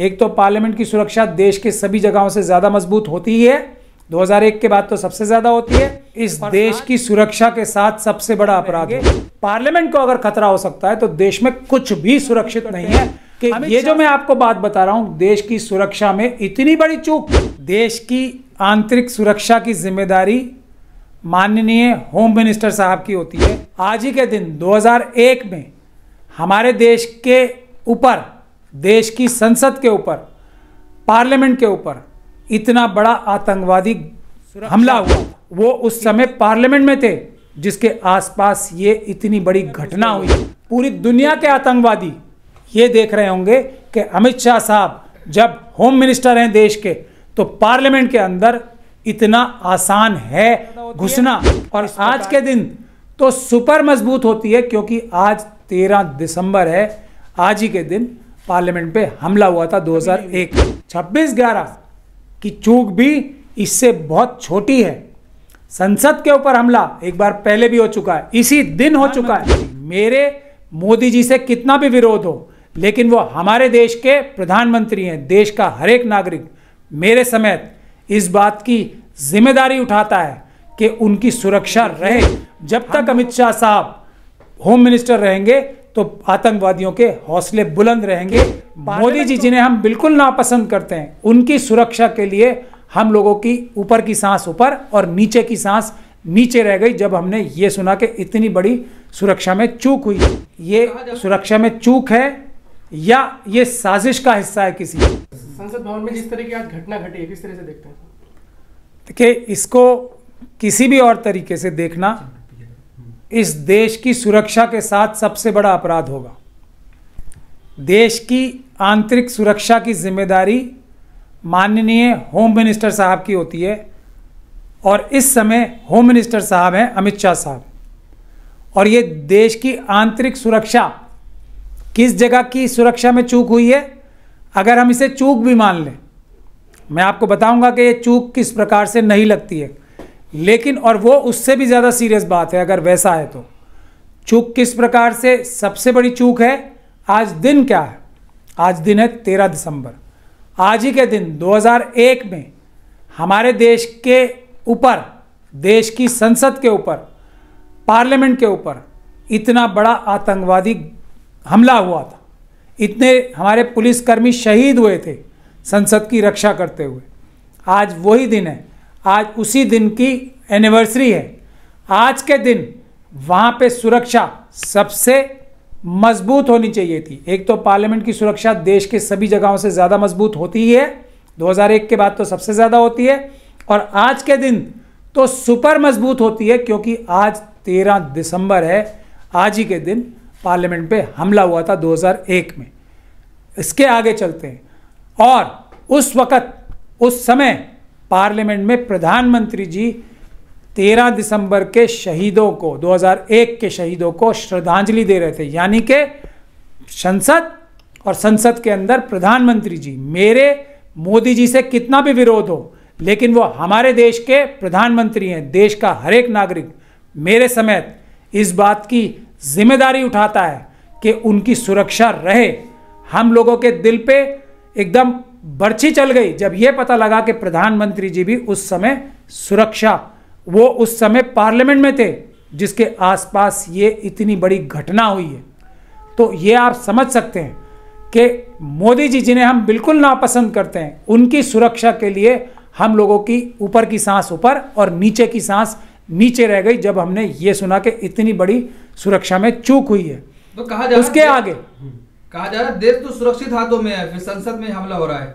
एक तो पार्लियामेंट की सुरक्षा देश के सभी जगहों से ज्यादा मजबूत होती ही है, 2001 के बाद तो सबसे ज्यादा होती है। इस देश की सुरक्षा के साथ सबसे बड़ा अपराध है। पार्लियामेंट को अगर खतरा हो सकता है तो देश में कुछ भी सुरक्षित नहीं है। कि ये जो मैं आपको बात बता रहा हूं, देश की सुरक्षा में इतनी बड़ी चूक, देश की आंतरिक सुरक्षा की जिम्मेदारी माननीय होम मिनिस्टर साहब की होती है। आज ही के दिन 2001 में हमारे देश के ऊपर, देश की संसद के ऊपर, पार्लियामेंट के ऊपर इतना बड़ा आतंकवादी हमला हुआ। वो उस समय पार्लियामेंट में थे, जिसके आसपास ये इतनी बड़ी घटना हुई। पूरी दुनिया के आतंकवादी ये देख रहे होंगे कि अमित शाह साहब जब होम मिनिस्टर हैं देश के, तो पार्लियामेंट के अंदर इतना आसान है घुसना। और आज के दिन तो सुपर मजबूत होती है, क्योंकि आज 13 दिसंबर है। आज ही के दिन पार्लियामेंट पे हमला हुआ था 2001। 26/11 की चूक भी इससे बहुत छोटी है। संसद के ऊपर हमला एक बार पहले भी हो चुका है, इसी दिन हो चुका है। मेरे मोदी जी से कितना भी विरोध हो, लेकिन वो हमारे देश के प्रधानमंत्री हैं। देश का हर एक नागरिक मेरे समेत इस बात की जिम्मेदारी उठाता है कि उनकी सुरक्षा रहे। जब तक अमित शाह साहब होम मिनिस्टर रहेंगे तो आतंकवादियों के हौसले बुलंद रहेंगे। मोदी जी, जिन्हें हम बिल्कुल नापसंद करते हैं, उनकी सुरक्षा के लिए हम लोगों की ऊपर की सांस ऊपर और नीचे की सांस नीचे रह गई जब हमने ये सुना कि इतनी बड़ी सुरक्षा में चूक हुई। ये सुरक्षा में चूक है या ये साजिश का हिस्सा है किसी? संसद भवन में जिस तरह की आज घटना घटी है, किस तरह से देखते हैं? देखिए, इसको किसी भी और तरीके से देखना इस देश की सुरक्षा के साथ सबसे बड़ा अपराध होगा। देश की आंतरिक सुरक्षा की जिम्मेदारी माननीय होम मिनिस्टर साहब की होती है, और इस समय होम मिनिस्टर साहब हैं अमित शाह साहब। और ये देश की आंतरिक सुरक्षा, किस जगह की सुरक्षा में चूक हुई है, अगर हम इसे चूक भी मान लें, मैं आपको बताऊंगा कि ये चूक किस प्रकार से नहीं लगती है। लेकिन और वो उससे भी ज़्यादा सीरियस बात है अगर वैसा है तो। चूक किस प्रकार से सबसे बड़ी चूक है? आज दिन क्या है? आज दिन है 13 दिसंबर। आज ही के दिन 2001 में हमारे देश के ऊपर, देश की संसद के ऊपर, पार्लियामेंट के ऊपर इतना बड़ा आतंकवादी हमला हुआ था। इतने हमारे पुलिसकर्मी शहीद हुए थे संसद की रक्षा करते हुए। आज वही दिन है, आज उसी दिन की एनिवर्सरी है। आज के दिन वहाँ पे सुरक्षा सबसे मजबूत होनी चाहिए थी। एक तो पार्लियामेंट की सुरक्षा देश के सभी जगहों से ज़्यादा मजबूत होती ही है, 2001 के बाद तो सबसे ज़्यादा होती है। और आज के दिन तो सुपर मजबूत होती है, क्योंकि आज 13 दिसंबर है। आज ही के दिन पार्लियामेंट पे हमला हुआ था 2001 में। इसके आगे चलते हैं। और उस वक़्त, उस समय पार्लियामेंट में प्रधानमंत्री जी 13 दिसंबर के शहीदों को, 2001 के शहीदों को श्रद्धांजलि दे रहे थे। यानी कि संसद और संसद के अंदर प्रधानमंत्री जी, मेरे मोदी जी से कितना भी विरोध हो, लेकिन वो हमारे देश के प्रधानमंत्री हैं। देश का हर एक नागरिक मेरे समेत इस बात की जिम्मेदारी उठाता है कि उनकी सुरक्षा रहे। हम लोगों के दिल पे एकदम बर्छी चल गई जब यह पता लगा कि प्रधानमंत्री जी भी उस समय सुरक्षा, वो उस समय पार्लियामेंट में थे, जिसके आसपास ये इतनी बड़ी घटना हुई है। तो ये आप समझ सकते हैं कि मोदी जी, जिन्हें हम बिल्कुल नापसंद करते हैं, उनकी सुरक्षा के लिए हम लोगों की ऊपर की सांस ऊपर और नीचे की सांस नीचे रह गई जब हमने ये सुना कि इतनी बड़ी सुरक्षा में चूक हुई है। तो कहा जा उसके आगे कहा जा रहा है देश तो सुरक्षित हाथों में है, फिर संसद में हमला हो रहा है।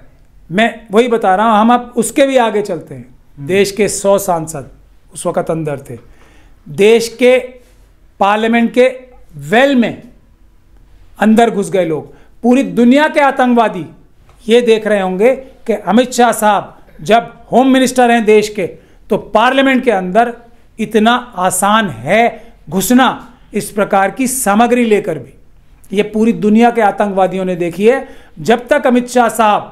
मैं वही बता रहा हूं, हम अब उसके भी आगे चलते हैं। देश के 100 सांसद उस वक्त अंदर थे। देश के पार्लियामेंट के वेल में अंदर घुस गए लोग। पूरी दुनिया के आतंकवादी ये देख रहे होंगे कि अमित शाह साहब जब होम मिनिस्टर हैं देश के, तो पार्लियामेंट के अंदर इतना आसान है घुसना इस प्रकार की सामग्री लेकर भी। ये पूरी दुनिया के आतंकवादियों ने देखी है। जब तक अमित शाह साहब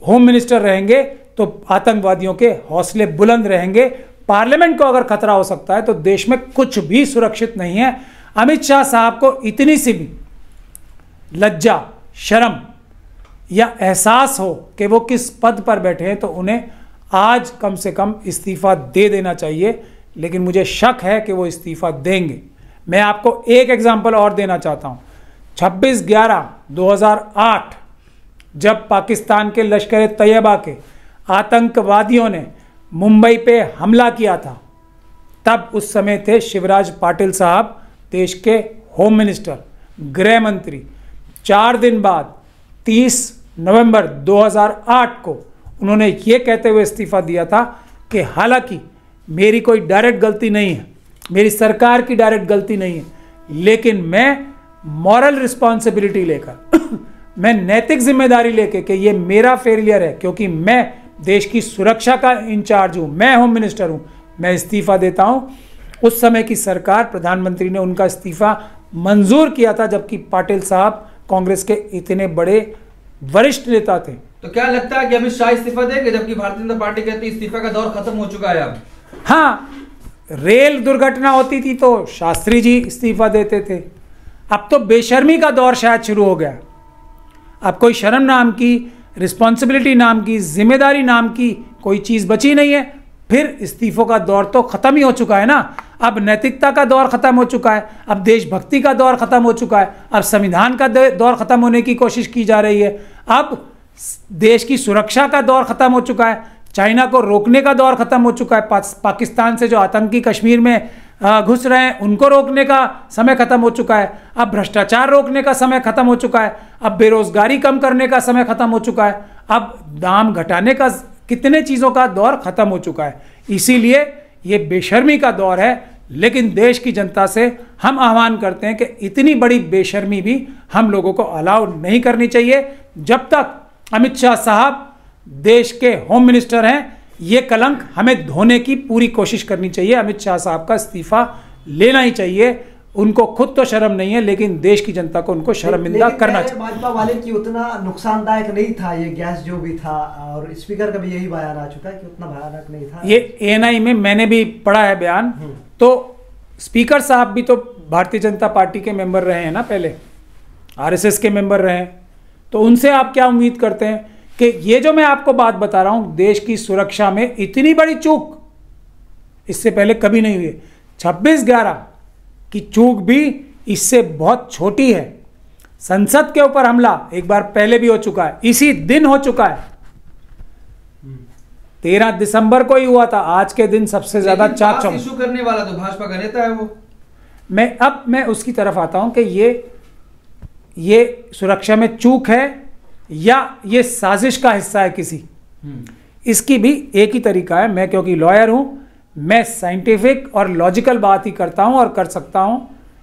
होम मिनिस्टर रहेंगे तो आतंकवादियों के हौसले बुलंद रहेंगे। पार्लियामेंट को अगर खतरा हो सकता है तो देश में कुछ भी सुरक्षित नहीं है। अमित शाह साहब को इतनी सी भी लज्जा, शर्म या एहसास हो कि वो किस पद पर बैठे हैं तो उन्हें आज कम से कम इस्तीफ़ा दे देना चाहिए, लेकिन मुझे शक है कि वो इस्तीफ़ा देंगे। मैं आपको एक एग्जांपल और देना चाहता हूँ। 26/11/2008 जब पाकिस्तान के लश्कर तैयबा के आतंकवादियों ने मुंबई पे हमला किया था, तब उस समय थे शिवराज पाटिल साहब देश के होम मिनिस्टर, गृह मंत्री। 4 दिन बाद 30 नवंबर 2008 को उन्होंने ये कहते हुए इस्तीफ़ा दिया था कि हालांकि मेरी कोई डायरेक्ट गलती नहीं है, मेरी सरकार की डायरेक्ट गलती नहीं है, लेकिन मैं मॉरल रिस्पॉन्सिबिलिटी लेकर मैं नैतिक जिम्मेदारी लेके कि ये मेरा फेलियर है, क्योंकि मैं देश की सुरक्षा का इंचार्ज हूँ, मैं होम मिनिस्टर हूँ, मैं इस्तीफ़ा देता हूँ। उस समय की सरकार, प्रधानमंत्री ने उनका इस्तीफ़ा मंजूर किया था, जबकि पाटिल साहब कांग्रेस के इतने बड़े वरिष्ठ नेता थे। तो क्या लगता है कि अमित शाह इस्तीफा देंगे, जबकि भारतीय जनता पार्टी कहती है इस्तीफा का दौर खत्म हो चुका है अब? हाँ, रेल दुर्घटना होती थी तो शास्त्री जी इस्तीफा देते थे। अब तो बेशर्मी का दौर शायद शुरू हो गया। अब कोई शर्म नाम की, रिस्पॉन्सिबिलिटी नाम की, जिम्मेदारी नाम की कोई चीज़ बची नहीं है। फिर इस्तीफों का दौर तो ख़त्म ही हो चुका है ना। अब नैतिकता का दौर ख़त्म हो चुका है, अब देशभक्ति का दौर ख़त्म हो चुका है, अब संविधान का दौर ख़त्म होने की कोशिश की जा रही है, अब देश की सुरक्षा का दौर ख़त्म हो चुका है, चाइना को रोकने का दौर ख़त्म हो चुका है, पाकिस्तान से जो आतंकी कश्मीर में घुस रहे हैं उनको रोकने का समय ख़त्म हो चुका है, अब भ्रष्टाचार रोकने का समय ख़त्म हो चुका है, अब बेरोज़गारी कम करने का समय ख़त्म हो चुका है, अब दाम घटाने का, कितने चीज़ों का दौर ख़त्म हो चुका है। इसीलिए ये बेशर्मी का दौर है। लेकिन देश की जनता से हम आह्वान करते हैं कि इतनी बड़ी बेशर्मी भी हम लोगों को अलाउ नहीं करनी चाहिए। जब तक अमित शाह साहब देश के होम मिनिस्टर हैं, ये कलंक हमें धोने की पूरी कोशिश करनी चाहिए। अमित शाह साहब का इस्तीफा लेना ही चाहिए। उनको खुद तो शर्म नहीं है, लेकिन देश की जनता को उनको शर्मिंदा करना चाहिए। भाजपा वाले की उतना नुकसानदायक नहीं था ये गैस जो भी था, और स्पीकर का भी यही बयान आ चुका है कि उतना भयानक नहीं था। ये एएनआई में मैंने भी पढ़ा है बयान। तो स्पीकर साहब भी तो भारतीय जनता पार्टी के मेंबर रहे हैं ना, पहले आरएसएस के मेंबर रहे हैं। तो उनसे आप क्या उम्मीद करते हैं कि ये जो मैं आपको बात बता रहा हूं, देश की सुरक्षा में इतनी बड़ी चूक इससे पहले कभी नहीं हुई। 26/11 की चूक भी इससे बहुत छोटी है। संसद के ऊपर हमला एक बार पहले भी हो चुका है, इसी दिन हो चुका है, 13 दिसंबर को ही हुआ था। आज के दिन सबसे ज्यादा चाक चौंध इशू करने वाला तो भाजपा का नेता है वो। मैं उसकी तरफ आता हूं कि ये सुरक्षा में चूक है या ये साजिश का हिस्सा है किसी। इसकी भी एक ही तरीका है। मैं क्योंकि लॉयर हूं, मैं साइंटिफिक और लॉजिकल बात ही करता हूं और कर सकता हूं।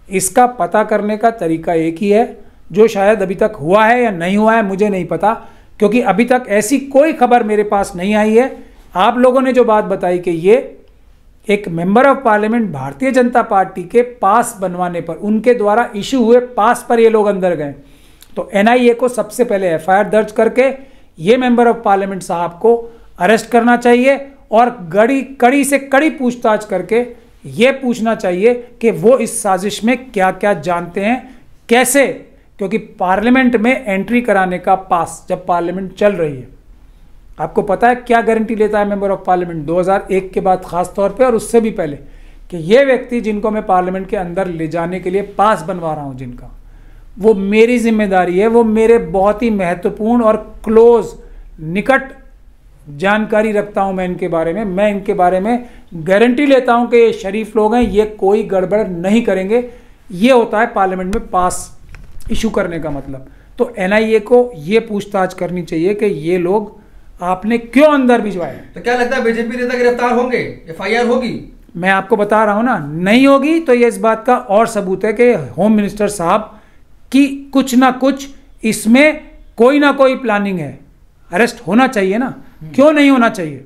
इसका पता करने का तरीका एक ही है, जो शायद अभी तक हुआ है या नहीं हुआ है मुझे नहीं पता, क्योंकि अभी तक ऐसी कोई खबर मेरे पास नहीं आई है। आप लोगों ने जो बात बताई कि ये एक member of parliament Bharatiya Janata party के पास बनवाने पर, उनके द्वारा इशू हुए पास पर ये लोग अंदर गए, तो एनआईए को सबसे पहले एफआईआर दर्ज करके ये मेंबर ऑफ पार्लियामेंट साहब को अरेस्ट करना चाहिए और कड़ी से कड़ी पूछताछ करके ये पूछना चाहिए कि वो इस साजिश में क्या क्या जानते हैं, कैसे। क्योंकि पार्लियामेंट में एंट्री कराने का पास, जब पार्लियामेंट चल रही है, आपको पता है क्या गारंटी लेता है मेंबर ऑफ पार्लियामेंट 2001 के बाद खास तौर पे और उससे भी पहले, कि ये व्यक्ति जिनको मैं पार्लियामेंट के अंदर ले जाने के लिए पास बनवा रहा हूं, जिनका वो मेरी जिम्मेदारी है, वो मेरे बहुत ही महत्वपूर्ण और क्लोज निकट जानकारी रखता हूं मैं इनके बारे में। मैं इनके बारे में गारंटी लेता हूं कि ये शरीफ लोग हैं, ये कोई गड़बड़ नहीं करेंगे। ये होता है पार्लियामेंट में पास इशू करने का मतलब। तो एनआईए को ये पूछताछ करनी चाहिए कि ये लोग आपने क्यों अंदर भिजवाए। तो क्या लगता है बीजेपी नेता गिरफ्तार होंगे, एफआईआर होगी? मैं आपको बता रहा हूं ना, नहीं होगी तो ये इस बात का और सबूत है कि होम मिनिस्टर साहब की कुछ ना कुछ इसमें कोई ना कोई प्लानिंग है। अरेस्ट होना चाहिए ना, क्यों नहीं होना चाहिए?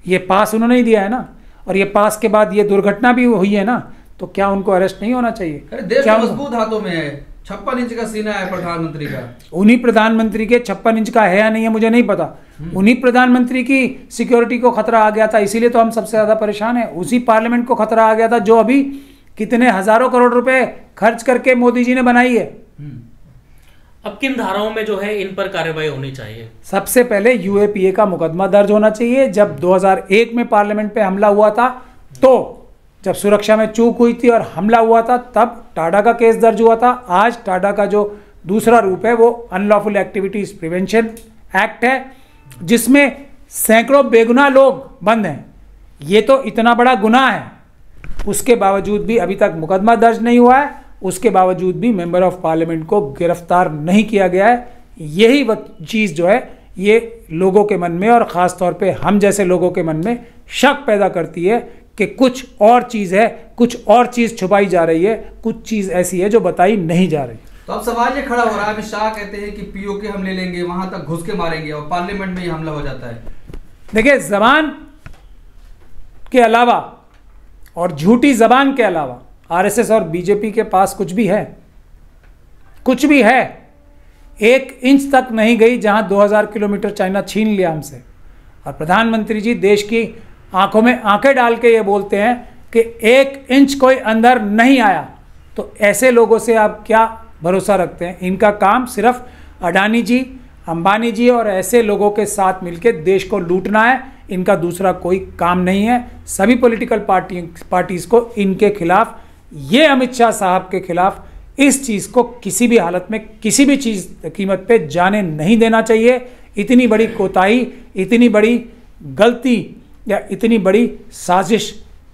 ये पास उन्होंने ही दिया है ना, और ये पास के बाद ये दुर्घटना भी हुई है ना, तो क्या उनको अरेस्ट नहीं होना चाहिए? अरे देश मजबूत हाथों में है, 56 इंच का सीना है प्रधानमंत्री का। उन्हीं प्रधानमंत्री के 56 इंच का है या नहीं है मुझे नहीं पता। उन्हीं प्रधानमंत्री की सिक्योरिटी को खतरा आ गया था, इसीलिए तो हम सबसे ज्यादा परेशान है। उसी पार्लियामेंट को खतरा आ गया था जो अभी कितने हजारों करोड़ रुपए खर्च करके मोदी जी ने बनाई है। अब किन धाराओं में जो है इन पर कार्रवाई होनी चाहिए? सबसे पहले यूएपीए का मुकदमा दर्ज होना चाहिए। जब 2001 में पार्लियामेंट पे हमला हुआ था, तो जब सुरक्षा में चूक हुई थी और हमला हुआ था, तब टाडा का केस दर्ज हुआ था। आज टाडा का जो दूसरा रूप है वो अनलॉफुल एक्टिविटीज प्रिवेंशन एक्ट है, जिसमें सैकड़ों बेगुनाह लोग बंद हैं। ये तो इतना बड़ा गुनाह है, उसके बावजूद भी अभी तक मुकदमा दर्ज नहीं हुआ है, उसके बावजूद भी मेंबर ऑफ पार्लियामेंट को गिरफ्तार नहीं किया गया है। यही वो चीज़ जो है ये लोगों के मन में और ख़ास तौर पे हम जैसे लोगों के मन में शक पैदा करती है कि कुछ और चीज़ है, कुछ और चीज़ छुपाई जा रही है, कुछ चीज़ ऐसी है जो बताई नहीं जा रही। तो अब सवाल ये खड़ा हो रहा है, अमित शाह कहते हैं कि पीओके हम ले लेंगे, वहां तक घुस के मारेंगे, और पार्लियामेंट में ये हमला हो जाता है। देखिए, जबान के अलावा और झूठी जबान के अलावा आरएसएस और बीजेपी के पास कुछ भी है? कुछ भी है? 1 इंच तक नहीं गई जहां 2000 किलोमीटर चाइना छीन लिया हमसे। और प्रधानमंत्री जी देश की आंखों में आंखें डाल के ये बोलते हैं कि 1 इंच कोई अंदर नहीं आया। तो ऐसे लोगों से आप क्या भरोसा रखते हैं? इनका काम सिर्फ अडानी जी, अंबानी जी और ऐसे लोगों के साथ मिलकर देश को लूटना है। इनका दूसरा कोई काम नहीं है। सभी पॉलिटिकल पार्टीज को इनके खिलाफ, ये अमित शाह साहब के खिलाफ, इस चीज़ को किसी भी हालत में किसी भी चीज़ कीमत पे जाने नहीं देना चाहिए। इतनी बड़ी कोताही, इतनी बड़ी गलती या इतनी बड़ी साजिश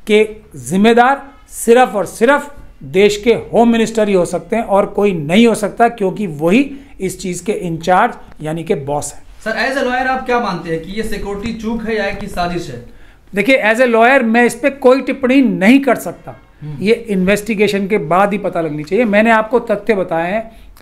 के जिम्मेदार सिर्फ और सिर्फ देश के होम मिनिस्टर ही हो सकते हैं और कोई नहीं हो सकता, क्योंकि वही इस चीज़ के इंचार्ज यानी कि बॉस है। सर, एज ए लॉयर आप क्या मानते हैं कि ये सिक्योरिटी चूक है या कि साजिश है? देखिए, एज ए लॉयर मैं इस पर कोई टिप्पणी नहीं कर सकता। ये इन्वेस्टिगेशन के बाद ही पता लगनी चाहिए। मैंने आपको तथ्य बताए हैं।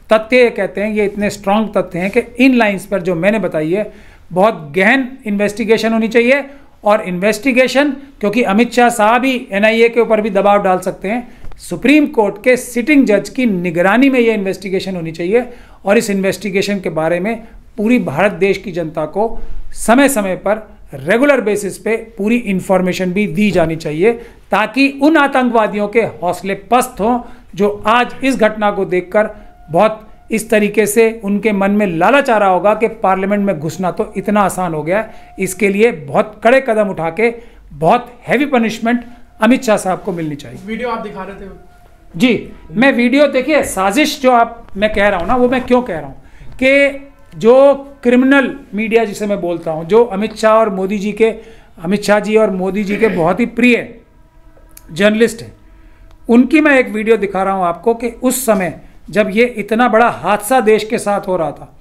तथ्य ये कहते हैं, ये इतने स्ट्रांग तथ्य हैं कि इन लाइंस पर जो मैंने बताई है, बहुत गहन इन्वेस्टिगेशन होनी चाहिए। और इन्वेस्टिगेशन, क्योंकि अमित शाह साहब ही एनआईए के ऊपर भी दबाव डाल सकते हैं, सुप्रीम कोर्ट के सिटिंग जज की निगरानी में ये इन्वेस्टिगेशन होनी चाहिए। और इस इन्वेस्टिगेशन के बारे में पूरी भारत देश की जनता को समय समय पर रेगुलर बेसिस पे पूरी इंफॉर्मेशन भी दी जानी चाहिए, ताकि उन आतंकवादियों के हौसले पस्त हों जो आज इस घटना को देखकर बहुत इस तरीके से उनके मन में लालच आ रहा होगा कि पार्लियामेंट में घुसना तो इतना आसान हो गया है। इसके लिए बहुत कड़े कदम उठा के बहुत हैवी पनिशमेंट अमित शाह साहब को मिलनी चाहिए। वीडियो आप दिखा रहे थे जी, मैं वीडियो, देखिए साजिश जो मैं कह रहा हूँ ना, वो मैं क्यों कह रहा हूँ कि जो क्रिमिनल मीडिया जिसे मैं बोलता हूँ, जो अमित शाह और मोदी जी के, अमित शाह जी और मोदी जी के बहुत ही प्रिय जर्नलिस्ट हैं, उनकी मैं एक वीडियो दिखा रहा हूँ आपको कि उस समय जब ये इतना बड़ा हादसा देश के साथ हो रहा था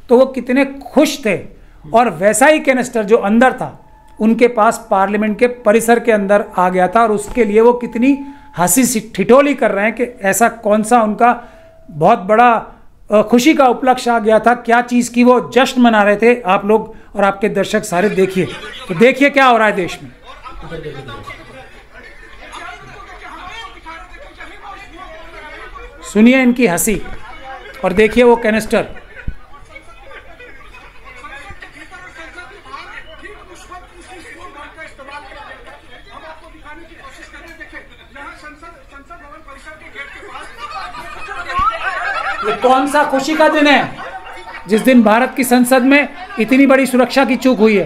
तो वो कितने खुश थे। और वैसा ही कैनिस्टर जो अंदर था उनके पास पार्लियामेंट के परिसर के अंदर आ गया था, और उसके लिए वो कितनी हंसी ठिठोली कर रहे हैं कि ऐसा कौन सा उनका बहुत बड़ा खुशी का उपलक्ष्य आ गया था, क्या चीज़ की वो जश्न मना रहे थे। आप लोग और आपके दर्शक सारे देखिए, तो देखिए क्या हो रहा है देश में। सुनिए इनकी हंसी और देखिए वो कैनिस्टर। ये कौन सा खुशी का दिन है जिस दिन भारत की संसद में इतनी बड़ी सुरक्षा की चूक हुई है?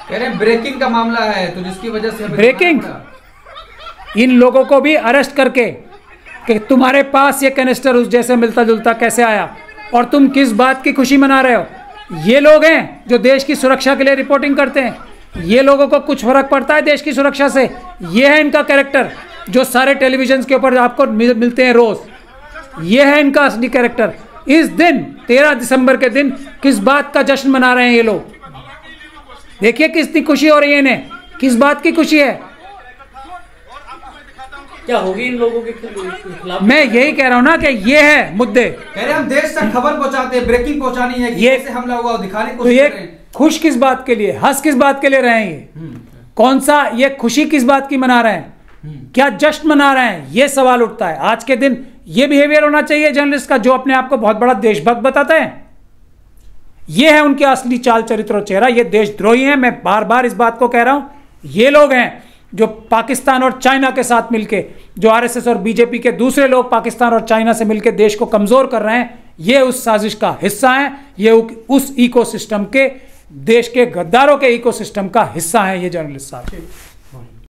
कह रहे हैं ब्रेकिंग का मामला है, तो जिसकी वजह से ब्रेकिंग, इन लोगों को भी अरेस्ट करके कि तुम्हारे पास ये कैनिस्टर उस जैसे मिलता जुलता कैसे आया और तुम किस बात की खुशी मना रहे हो। ये लोग हैं जो देश की सुरक्षा के लिए रिपोर्टिंग करते हैं। ये लोगों को कुछ फर्क पड़ता है देश की सुरक्षा से? ये है इनका कैरेक्टर जो सारे टेलीविजन के ऊपर आपको मिलते हैं रोज। ये है इनका असली कैरेक्टर। इस दिन 13 दिसंबर के दिन किस बात का जश्न मना रहे हैं ये लोग? देखिए कितनी खुशी हो रही है इन्हें, किस बात की खुशी है। क्या होगी इन लोगों के खिलाफ? मैं यही कह रहा हूं ना कि ये है मुद्दे। कह रहे हम देश तक खबर पहुंचाते हैं, ब्रेकिंग पहुंचानी है कि ये कैसे हमला हुआ दिखाने की तो कोशिश ये कर रहे हैं। खुश किस बात के लिए, हंस किस बात के लिए रहे हैं? ये कौन सा, ये खुशी किस बात की मना रहे हैं? क्या जश्न मना रहे हैं? ये सवाल उठता है। आज के दिन ये बिहेवियर होना चाहिए जर्नलिस्ट का जो अपने आप को बहुत बड़ा देशभक्त बताते हैं। ये है उनके असली चाल चरित्र और चेहरा। ये देशद्रोही हैं। मैं बार बार इस बात को कह रहा हूं। ये लोग हैं जो पाकिस्तान और चाइना के साथ मिलके, जो आरएसएस और बीजेपी के दूसरे लोग पाकिस्तान और चाइना से मिलके देश को कमजोर कर रहे हैं, ये उस साजिश का हिस्सा हैं, ये उस इकोसिस्टम के, देश के गद्दारों के इकोसिस्टम का हिस्सा हैं ये जर्नलिस्ट साहब।